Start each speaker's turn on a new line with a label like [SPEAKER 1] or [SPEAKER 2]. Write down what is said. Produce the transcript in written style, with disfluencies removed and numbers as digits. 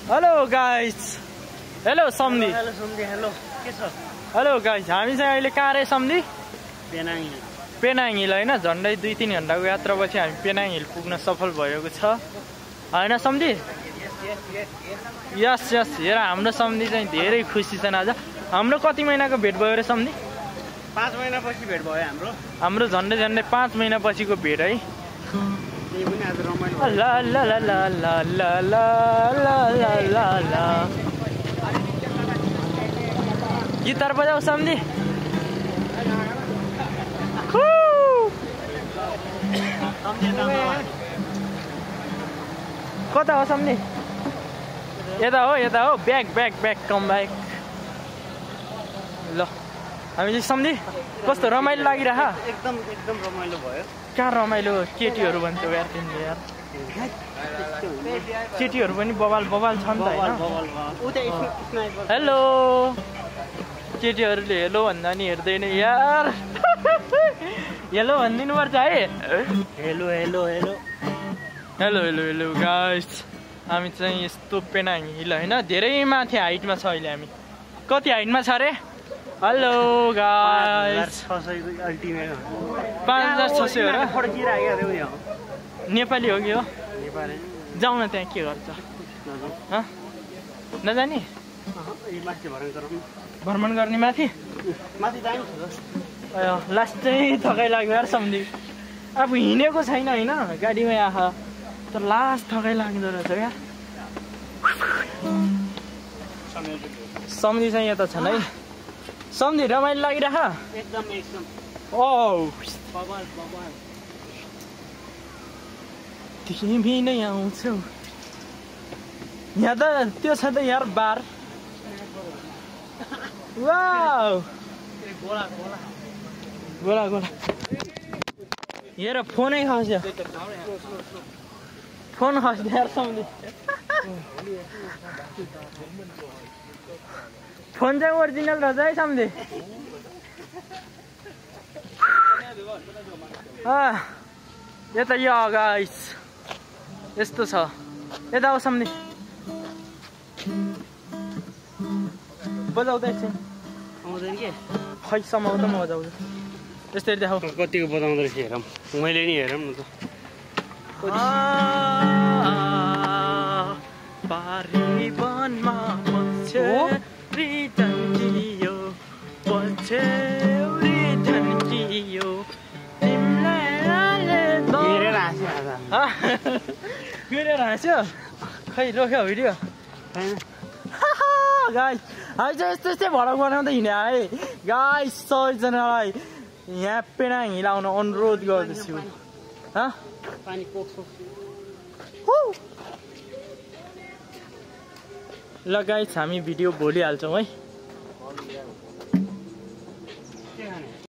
[SPEAKER 1] Hello guys hello सम्धी
[SPEAKER 2] hello सम्धी hello के छ
[SPEAKER 1] हेलो गाइस हामी चाहिँ अहिले कहाँ रे सम्धी पेनाङ हिल हैन झन्डै 2-3 घण्टाको यात्रापछि हामी पेनाङ हिल पुग्न सफल भएको छ हैन सम्धी यस यस हेर हाम्रो सम्धी चाहिँ धेरै खुसी छन् आज हाम्रो कति महिनाको भेट भयो रे सम्धी
[SPEAKER 2] 5 महिनापछि भेट भयो
[SPEAKER 1] हाम्रो झन्डै 5 महिनापछिको भेट है
[SPEAKER 2] त्यही पनि आज रमाइलो
[SPEAKER 1] ला ला ला ला ला ला ला ला ला ला ला गिटार बजाऊ सम्धी कता हो सम्धी यता हो ब्याक कम ब्याक ल हामी चाहिँ सम्धी कस्तो रमाइलो लागिरह
[SPEAKER 2] एकदम रमाइलो भयो
[SPEAKER 1] कहाँ रमाइलो केटीहरू भन्छौ यार तिमीले यार केटीहरू पनि बवाल छ नि त हैन हेलो केटीहरूले हेलो भन्दा नि हेर्दैन यार हेलो भनिदिनु पर्छ है
[SPEAKER 2] हेलो
[SPEAKER 1] गाइस हामी चाहिँ यस्तो पेनाङ हिल हैन धेरै माथि हाइटमा छ अहिले हामी कति हाइटमा छ रे हेलो गाइस
[SPEAKER 2] 5600 अल्टिमेट
[SPEAKER 1] 5600 हो र नेपाली हो कि हो
[SPEAKER 2] नेपाली
[SPEAKER 1] जाउँ न त्यहाँ के गर्छ नजाने भ्रमण गर्ने माथि लास्ट चाहिँ थकाइ लाग्यो यार सम्धी अब हिँडेको छैन हैन गाडीमै आह तर लास्ट थकाइ लाग्दो रहेछ यार सम्धी चाहिँ यता छन् है सम्धी रमाइलो लागिरह
[SPEAKER 2] एकदम
[SPEAKER 1] ओ तिमी नै आउँछौ यहाँ त त्यो छ त यार बार वाउ गोला हेर फोनै खस्यो फोन खस्यो यार सम्धी फोन चाहिँ ओरिजिनल रहेछ है सम्धी यता यो गाइस यस्तो छ यता हो सम्धी बजाउँदा एकछिन
[SPEAKER 2] आउँदैन के
[SPEAKER 1] खै समाउँदा म बजाउँछु यस्तै देखाऊ
[SPEAKER 2] कतिको बजाउँदो रहेछ हेरौँ मैले नि हेरौँ न त
[SPEAKER 1] पारिवनमा पछ्यौरी झन्कियो तिमीलाई हाँस्यो खै रोक्यो भिडियो गाइस हामी चाहिँ यस्तै भडक बनाउँदै हिँड्यो है गाइस सबैजनालाई यहाँ पेनाङ हिल आउन अनुरोध गर्दछु ल गाइस हामी भिडियो भोलि हाल्छौँ है।